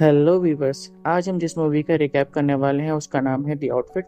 Hello viewers. आज हम जिस मूवी का रिकैप करने वाले हैं उसका नाम है द आउटफिट,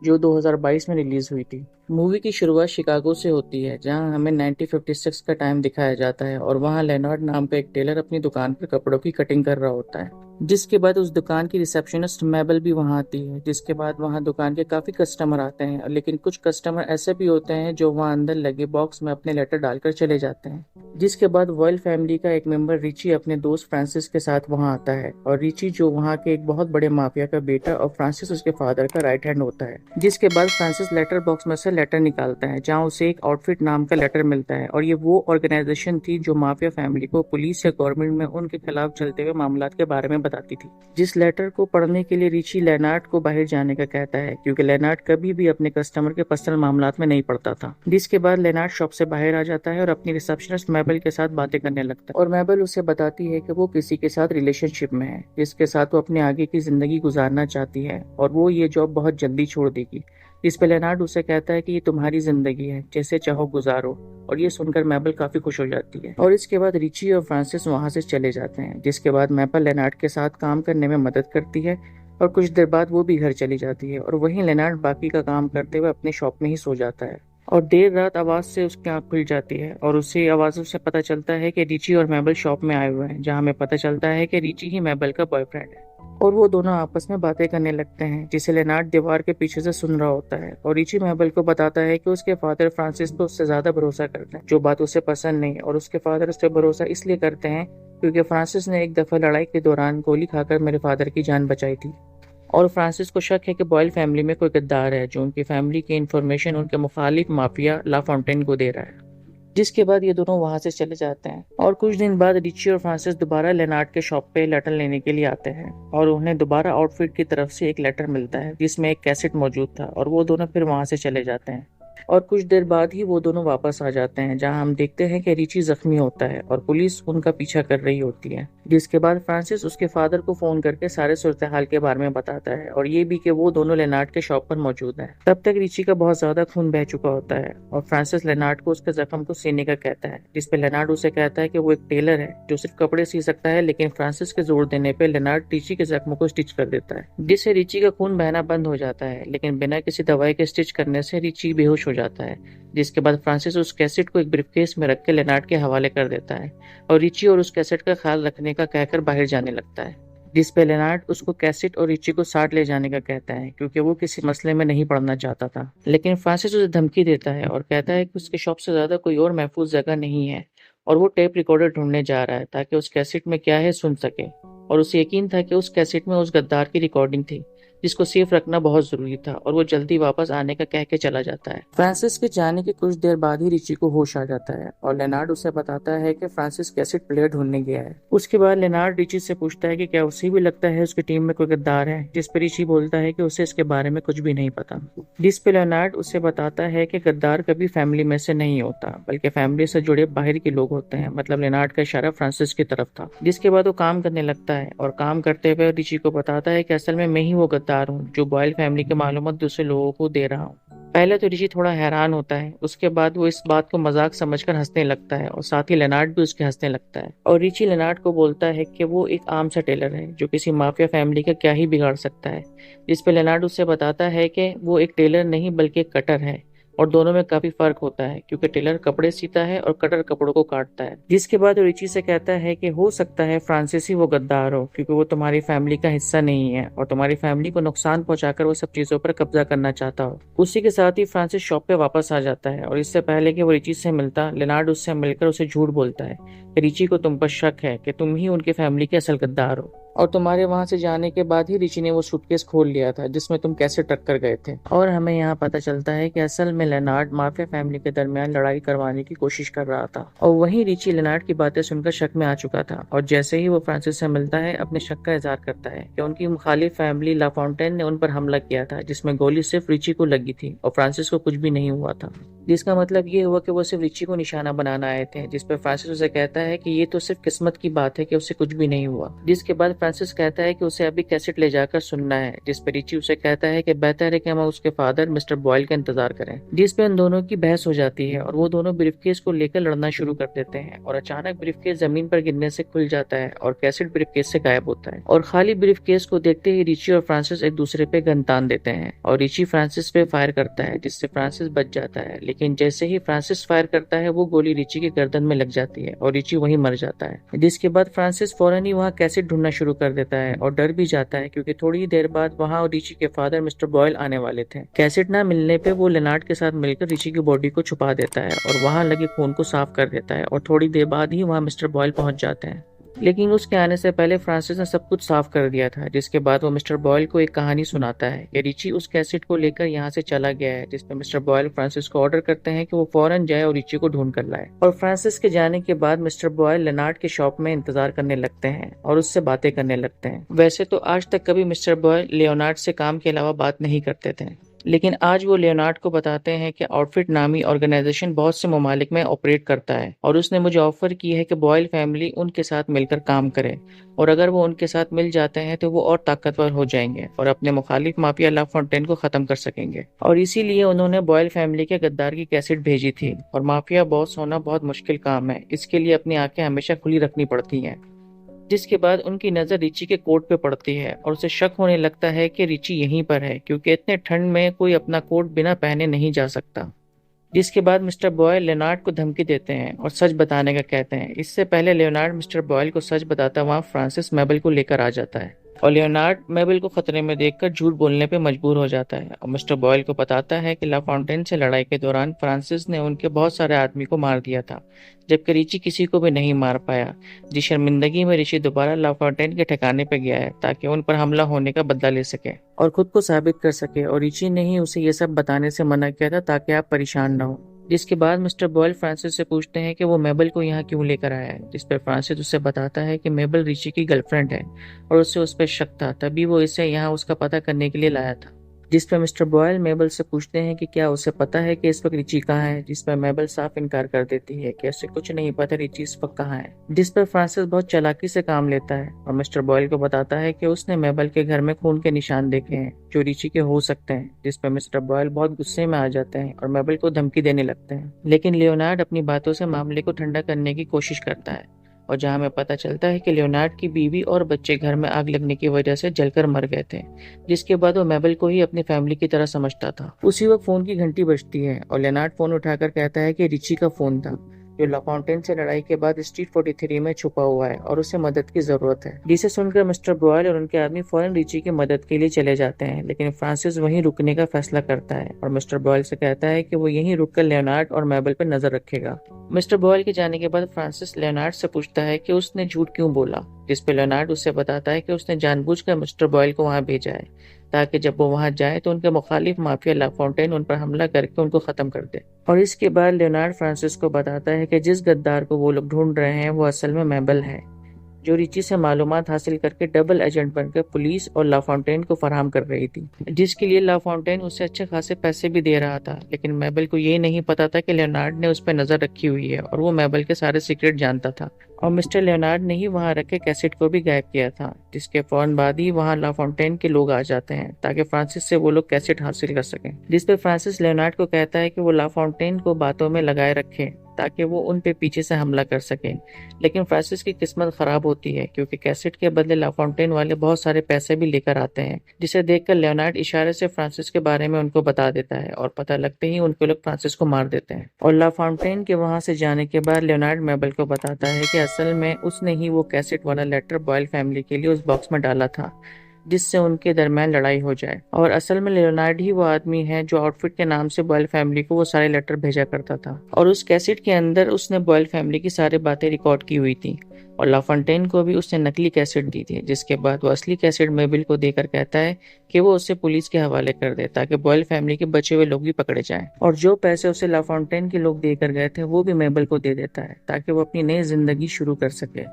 जो 2022 में रिलीज हुई थी। मूवी की शुरुआत शिकागो से होती है, जहां हमें 1956 का टाइम दिखाया जाता है और वहां लेनार्ड नाम का एक टेलर अपनी दुकान पर कपड़ों की कटिंग कर रहा होता है। जिसके बाद उस दुकान की रिसेप्शनिस्ट मेबल भी वहां आती है। जिसके बाद वहां दुकान के काफी कस्टमर आते हैं, लेकिन कुछ कस्टमर ऐसे भी होते हैं जो वहां अंदर लगे बॉक्स में अपने लेटर डालकर चले जाते हैं। जिसके बाद रॉयल फैमिली का एक मेंबर रिची अपने दोस्त फ्रांसिस के साथ वहां आता है, और रिची जो वहां के एक बहुत बड़े माफिया का बेटा और फ्रांसिस उसके फादर का राइट हैंड होता है। जिसके बाद फ्रांसिस लेटर बॉक्स में से लेटर निकालता है, जहां उसे एक आउटफिट नाम का लेटर मिलता है, और ये वो ऑर्गेनाइजेशन थी जो माफिया फैमिली को पुलिस या गवर्नमेंट में उनके खिलाफ चलते हुए मामलात के बारे में बताती थी। जिस लेटर को पढ़ने के लिए रिची लेनार्ड को बाहर जाने का कहता है, क्योंकि लेनार्ड कभी भी अपने कस्टमर के पर्सनल मामलात में नहीं पड़ता था। जिसके बाद लेनार्ड शॉप से बाहर आ जाता है और अपनी रिसेप्शनिस्ट मेबल के साथ बातें करने लगता है, और मेबल उसे बताती है कि वो किसी के साथ रिलेशनशिप में है, जिसके साथ वो अपने आगे की जिंदगी गुजारना चाहती है, और वो ये जॉब बहुत जल्दी छोड़ देगी। इस पे लेनार्ड उसे कहता है कि ये तुम्हारी जिंदगी है, जैसे चाहो गुजारो। और ये सुनकर मेबल काफी खुश हो जाती है, और इसके बाद रिची और फ्रांसिस वहां से चले जाते हैं। जिसके बाद मेबल लेनार्ड के साथ काम करने में मदद करती है, और कुछ देर बाद वो भी घर चली जाती है, और वहीं लेनार्ड बाकी का काम करते हुए अपनी शॉप में ही सो जाता है। और देर रात आवाज से उसकी आंख खुल जाती है, और उसे आवाजों से पता चलता है कि रिची और मेबल शॉप में आए हुए हैं, जहां हमें पता चलता है कि रिची ही मेबल का बॉयफ्रेंड है। और वो दोनों आपस में बातें करने लगते हैं, जिसे लेनार्ड दीवार के पीछे से सुन रहा होता है। और रिची मेबल को बताता है कि उसके फादर फ्रांसिस पे उससे ज्यादा भरोसा करते हैं, जो बात उसे पसंद नहीं, और उसके फादर उस पर भरोसा इसलिए करते हैं क्योंकि फ्रांसिस ने एक दफा लड़ाई के दौरान गोली खाकर मेरे फादर की जान बचाई थी। और फ्रांसिस को शक है कि बॉयल फैमिली में कोई गद्दार है, जो उनकी फैमिली की इन्फॉर्मेशन उनके मुखालिफ माफिया ला फाउंटेन को दे रहा है। जिसके बाद ये दोनों वहां से चले जाते हैं, और कुछ दिन बाद रिची और फ्रांसिस दोबारा लेनार्ड के शॉप पे लेटर लेने के लिए आते हैं, और उन्हें दोबारा आउटफिट की तरफ से एक लेटर मिलता है जिसमें एक कैसेट मौजूद था, और वो दोनों फिर वहां से चले जाते हैं। और कुछ देर बाद ही वो दोनों वापस आ जाते हैं, जहां हम देखते हैं कि रिची जख्मी होता है और पुलिस उनका पीछा कर रही होती है। जिसके बाद फ्रांसिस उसके फादर को फोन करके सारे सूरत हाल के बारे में बताता है, और ये भी कि वो दोनों लेनार्ड के शॉप पर मौजूद हैं। तब तक रिची का बहुत ज्यादा खून बह चुका होता है, और फ्रांसिस लेनार्ड को उसके जख्म को सीने का कहता है, जिसपे लेनार्ड उसे कहता है कि वो एक टेलर है जो सिर्फ कपड़े सी सकता है, लेकिन फ्रांसिस के जोर देने पे लेनार्ड रिची के जख्म को स्टिच कर देता है, जिससे रिची का खून बहना बंद हो जाता है, लेकिन बिना किसी दवाई के स्टिच करने से रिची बेहोश हो जाता है। जिसके बाद फ्रांसिस उस कैसेट को एक ब्रीफकेस में रख के लेनार्ड के हवाले कर देता है, और रिची और उस कैसेट का ख्याल रखने का कहकर बाहर जाने लगता है। जिस पे लेनार्ड उसको कैसेट और रिची को साथ ले जाने का कहता है, क्योंकि वो किसी मसले में नहीं पड़ना चाहता था। लेकिन फ्रांसिस उसे धमकी देता है और कहता है कि उसके शॉप से ज्यादा कोई और महफूज जगह नहीं है, और वो टेप रिकॉर्डर ढूंढने जा रहा है ताकि उस कैसेट में क्या है सुन सके। और उसे यकीन था कि उस कैसेट में उस गद्दार की रिकॉर्डिंग थी, जिसको सेफ रखना बहुत जरूरी था, और वो जल्दी वापस आने का कह के चला जाता है। फ्रांसिस के जाने के कुछ देर बाद ही रिची को होश आ जाता है, और लेनार्ड उसे बताता है कि फ्रांसिस कैसेट प्लेयर ढूंढने गया है। उसके बाद लेनार्ड रिची से पूछता है कि क्या उसे भी लगता है उसकी टीम में कोई गद्दार है, जिस पर रिची बोलता है कि उसे इसके बारे में कुछ भी नहीं पता। जिस पे लेनार्ड उसे बताता है कि गद्दार कभी फैमिली में से नहीं होता, बल्कि फैमिली से जुड़े बाहर के लोग होते हैं। मतलब लेनार्ड का इशारा फ्रांसिस की तरफ था। जिसके बाद वो काम करने लगता है, और काम करते हुए रिची को बताता है कि असल में मैं ही वो गद्दार हूँ जो बॉयल फैमिली की मालूमात दूसरे लोगों को दे रहा हूँ। पहले तो रिची थोड़ा हैरान होता है, उसके बाद वो इस बात को मजाक समझकर हंसने लगता है, और साथ ही लेनार्ड भी उसके हंसने लगता है। और रिची लेनार्ड को बोलता है कि वो एक आम सा टेलर है जो किसी माफिया फैमिली का क्या ही बिगाड़ सकता है। जिस पे लेनार्ड उससे बताता है कि वो एक टेलर नहीं बल्कि एक कटर है, और दोनों में काफी फर्क होता है, क्योंकि टेलर कपड़े सीता है और कटर कपड़ों को काटता है। जिसके बाद वो रिची से कहता है कि हो सकता है फ्रांसिस ही वो गद्दार हो, क्योंकि वो तुम्हारी फैमिली का हिस्सा नहीं है, और तुम्हारी फैमिली को नुकसान पहुंचाकर वो सब चीजों पर कब्जा करना चाहता हो। उसी के साथ ही फ्रांसिस शॉप पे वापस आ जाता है, और इससे पहले कि वो रिची से मिलता, लेनार्ड उससे मिलकर उसे झूठ बोलता है कि रिची को तुम पर शक है कि तुम ही उनकी फैमिली के असल गद्दार हो, और तुम्हारे वहां से जाने के बाद ही रिची ने वो सूटकेस खोल लिया था जिसमें तुम कैसे टक्कर गए थे। और हमें यहाँ पता चलता है कि असल में लेनार्ड माफिया फैमिली के दरमियान लड़ाई करवाने की कोशिश कर रहा था, और वहीं रिची लेनार्ड की बातें सुनकर शक में आ चुका था, और जैसे ही वो फ्रांसिस से मिलता है अपने शक का इजहार करता है कि उनकी मुखालिफ फैमिली ला फाउंटेन ने उन पर हमला किया था, जिसमें गोली सिर्फ रिची को लगी थी और फ्रांसिस को कुछ भी नहीं हुआ था। जिसका मतलब ये हुआ कि वो सिर्फ रिची को निशाना बनाना आए थे। जिस पर फ्रांसिस उसे कहता है कि ये तो सिर्फ किस्मत की बात है कि उसे कुछ भी नहीं हुआ। जिसके बाद फ्रांसिस कहता है कि उसे अभी कैसेट ले जाकर सुनना है, जिस पर रिची उसे कहता है कि बेहतर है कि हम उसके फादर मिस्टर बॉयल का इंतजार करें। जिस पे उन दोनों की बहस हो जाती है और वो दोनों ब्रीफकेस को लेकर लड़ना शुरू कर देते हैं और अचानक ब्रीफकेस जमीन पर गिरने से खुल जाता है और कैसेट ब्रीफकेस से गायब होता है और खाली ब्रीफकेस को देखते ही रिची और फ्रांसिस एक दूसरे पे गन तान देते हैं और रिची फ्रांसिस पे फायर करता है, जिससे फ्रांसिस बच जाता है। लेकिन जैसे ही फ्रांसिस फायर करता है वो गोली रिची की गर्दन में लग जाती है और रिची वहीं मर जाता है। जिसके बाद फ्रांसिस फौरन ही वहाँ कैसेट ढूंढना शुरू कर देता है और डर भी जाता है क्योंकि थोड़ी ही देर बाद वहाँ रिची के फादर मिस्टर बॉयल आने वाले थे। कैसेट ना मिलने पे वो लेनार्ड के साथ मिलकर रिची की बॉडी को छुपा देता है और वहाँ लगे खून को साफ कर देता है और थोड़ी देर बाद ही वहाँ मिस्टर बॉयल पहुंच जाते हैं। लेकिन उसके आने से पहले फ्रांसिस ने सब कुछ साफ कर दिया था, जिसके बाद वो मिस्टर बॉयल को एक कहानी सुनाता है कि रिची उस कैसेट को लेकर यहाँ से चला गया है, जिसमें मिस्टर बॉयल फ्रांसिस को ऑर्डर करते हैं कि वो फौरन जाए और रिची को ढूंढ कर लाए। और फ्रांसिस के जाने के बाद मिस्टर बॉयल लेनार्ड के शॉप में इंतजार करने लगते हैं और उससे बातें करने लगते हैं। वैसे तो आज तक कभी मिस्टर बॉयल लियोनार्ड से काम के अलावा बात नहीं करते थे, लेकिन आज वो लियोनार्ड को बताते हैं कि आउटफिट नामी ऑर्गेनाइजेशन बहुत से ममालिक में ऑपरेट करता है और उसने मुझे ऑफर की है कि बॉयल फैमिली उनके साथ मिलकर काम करे और अगर वो उनके साथ मिल जाते हैं तो वो और ताकतवर हो जाएंगे और अपने मुखालिफ माफिया ला फॉन्टेन को खत्म कर सकेंगे। और इसीलिए उन्होंने बॉयल फैमिली के गद्दार की कैसेट भेजी थी। और माफिया बॉस होना बहुत मुश्किल काम है, इसके लिए अपनी आंखें हमेशा खुली रखनी पड़ती हैं। जिसके बाद उनकी नजर रिची के कोट पे पड़ती है और उसे शक होने लगता है कि रिची यहीं पर है, क्योंकि इतने ठंड में कोई अपना कोट बिना पहने नहीं जा सकता। जिसके बाद मिस्टर बॉयल लेनार्ड को धमकी देते हैं और सच बताने का कहते हैं। इससे पहले लियोनार्ड मिस्टर बॉयल को सच बताता वहां फ्रांसिस मेबल को लेकर आ जाता है और लियोनार्ड मेबल को खतरे में देखकर झूठ बोलने पे मजबूर हो जाता है और मिस्टर बॉयल को बताता है कि ला फाउंटेन से लड़ाई के दौरान फ्रांसिस ने उनके बहुत सारे आदमी को मार दिया था, जबकि रिची किसी को भी नहीं मार पाया। जी शर्मिंदगी में रिची दोबारा ला फाउंटेन के ठिकाने पे गया है ताकि उन पर हमला होने का बदला ले सके और खुद को साबित कर सके, और रिची ने ही उसे ये सब बताने से मना किया था ताकि आप परेशान न हो। जिसके बाद मिस्टर बॉयल फ्रांसिस से पूछते हैं कि वो मेबल को यहाँ क्यों लेकर आया है, जिस पर फ्रांसिस उससे बताता है कि मेबल रिची की गर्लफ्रेंड है और उससे उस पर शक था, तभी वो इसे यहाँ उसका पता करने के लिए लाया था। जिस पर मिस्टर बॉयल मेबल से पूछते हैं कि क्या उसे पता है कि इस वक्त रिची कहाँ है, जिस पर मेबल साफ इनकार कर देती है कि उसे कुछ नहीं पता रिची इस वक्त कहाँ है। जिस पर फ्रांसिस बहुत चालाकी से काम लेता है और मिस्टर बॉयल को बताता है कि उसने मेबल के घर में खून के निशान देखे हैं जो रिची के हो सकते हैं। जिस पर मिस्टर बॉयल बहुत गुस्से में आ जाते हैं और मेबल को धमकी देने लगते हैं, लेकिन लियोनार्ड अपनी बातों से मामले को ठंडा करने की कोशिश करता है और जहां हमें पता चलता है कि लियोनार्ड की बीवी और बच्चे घर में आग लगने की वजह से जलकर मर गए थे। जिसके बाद वो मेबल को ही अपनी फैमिली की तरह समझता था। उसी वक्त फोन की घंटी बजती है और लियोनार्ड फोन उठाकर कहता है कि रिची का फोन था, जो ला फाउंटेन से लड़ाई के बाद स्ट्रीट 43 में छुपा हुआ है और उसे मदद की जरूरत है। जिसे सुनकर मिस्टर बॉयल और उनके आदमी फौरन रिची की मदद के लिए चले जाते हैं, लेकिन फ्रांसिस वहीं रुकने का फैसला करता है और मिस्टर बॉयल से कहता है कि वो यहीं रुककर लियोनार्ड और मेबल पर नजर रखेगा। मिस्टर बॉयल के जाने के बाद फ्रांसिस लियोनार्ड से पूछता है कि उसने झूठ क्यों बोला, जिस पे लियोनार्ड उससे बताता है कि उसने जानबूझकर मिस्टर बॉयल को वहां भेजा है ताकि जब वो वहां जाए तो उनके मुखालिफ माफिया ला फाउंटेन उन पर हमला करके उनको खत्म कर दे। और इसके बाद लियोनार्ड फ्रांसिस को बताता है कि जिस गद्दार को वो लोग ढूंढ रहे हैं वो असल में मेबल है, जो रिची से मालूमात हासिल करके डबल एजेंट बनकर पुलिस और ला फाउंटेन को फराहम कर रही थी, जिसके लिए ला फाउंटेन उसे अच्छे खासे पैसे भी दे रहा था। लेकिन मेबल को ये नहीं पता था कि लियोनार्ड ने उस पर नजर रखी हुई है और वो मेबल के सारे सीक्रेट जानता था और मिस्टर लियोनार्ड ने ही वहां रखे कैसेट को भी गायब किया था, जिसके फौरन बाद ही वहां ला फाउंटेन के लोग आ जाते हैं ताकि फ्रांसिस से वो लोग कैसेट हासिल कर सकें। जिस पर फ्रांसिस लियोनार्ड को कहता है कि वो ला फाउंटेन को बातों में लगाए रखे ताकि वो उन पे पीछे से हमला कर सके। लेकिन फ्रांसिस की किस्मत खराब होती है क्योंकि कैसेट के बदले ला फाउंटेन वाले बहुत सारे पैसे भी लेकर आते हैं, जिसे देखकर लियोनार्ड इशारे से फ्रांसिस के बारे में उनको बता देता है और पता लगते ही उनके लोग फ्रांसिस को मार देते हैं। और ला फाउंटेन के वहां से जाने के बाद लियोनार्ड मेबल को बताता है कि असल में उसने ही वो कैसेट वाला लेटर बॉयल फैमिली के लिए उस बॉक्स में डाला था जिससे उनके दरमियान लड़ाई हो जाए, और असल में लियोनार्ड ही वो आदमी है जो आउटफिट के नाम से बॉयल फैमिली को वो सारे लेटर भेजा करता था। और उस कैसेट के अंदर उसने बॉयल फैमिली की सारी बातें रिकॉर्ड की हुई थी और ला फाउंटेन को भी उसने नकली कैसेट दी थी, जिसके बाद वो असली कैसेट मेबल को देकर कहता है कि वो उसे पुलिस के हवाले कर दे ताकि बॉयल फैमिली के बचे हुए लोग भी पकड़े जाएं। और जो पैसे उसे ला फाउंटेन के लोग देकर गए थे वो भी मेबल को दे देता है ताकि वो अपनी नई जिंदगी शुरू कर सके।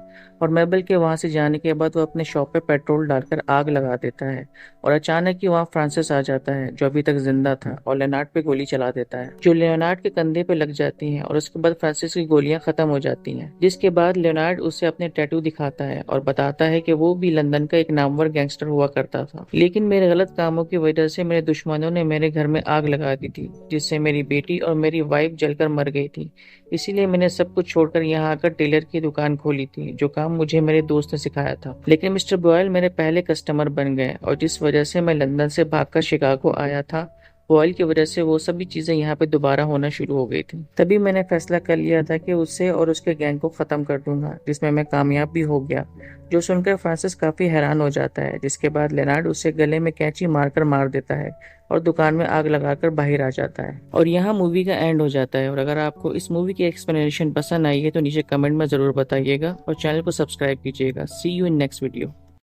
और मेबल के वहां से जाने के बाद वो अपने शॉप पे पेट्रोल डालकर आग लगा देता है और अचानक ही वहाँ फ्रांसिस आ जाता है जो अभी तक जिंदा था और लियोनार्ड पे गोली चला देता है जो लियोनार्ड के कंधे पे लग जाती है और उसके बाद फ्रांसिस की गोलियां खत्म हो जाती हैं। जिसके बाद लियोनार्ड उसे अपने टैटू दिखाता है और बताता है कि वो भी लंदन का एक नामवर गैंगस्टर हुआ करता था, लेकिन मेरे गलत कामों की वजह से मेरे दुश्मनों ने मेरे घर में आग लगा दी थी, जिससे मेरी बेटी और मेरी वाइफ जलकर मर गई थी। इसीलिए मैंने सब कुछ छोड़कर यहाँ आकर टेलर की दुकान खोली थी, जो काम मुझे मेरे दोस्त ने सिखाया था। लेकिन मिस्टर बॉयल मेरे पहले कस्टमर बन गए और जिस वजह से मैं लंदन से भागकर शिकागो आया था, बॉयल की वजह से वो सभी चीजें यहाँ पे दोबारा होना शुरू हो गई थी। तभी मैंने फैसला कर लिया था कि उससे और उसके गैंग को खत्म कर दूंगा, जिसमें मैं कामयाब भी हो गया। जो सुनकर फ्रांसिस काफी हैरान हो जाता है, जिसके बाद लेनार्ड उसे गले में कैंची मारकर मार देता है और दुकान में आग लगाकर बाहर आ जाता है। और यहाँ मूवी का एंड हो जाता है। और अगर आपको इस मूवी की एक्सप्लेनेशन पसंद आई है तो नीचे कमेंट में जरूर बताइएगा और चैनल को सब्सक्राइब कीजिएगा। सी यू इन नेक्स्ट वीडियो।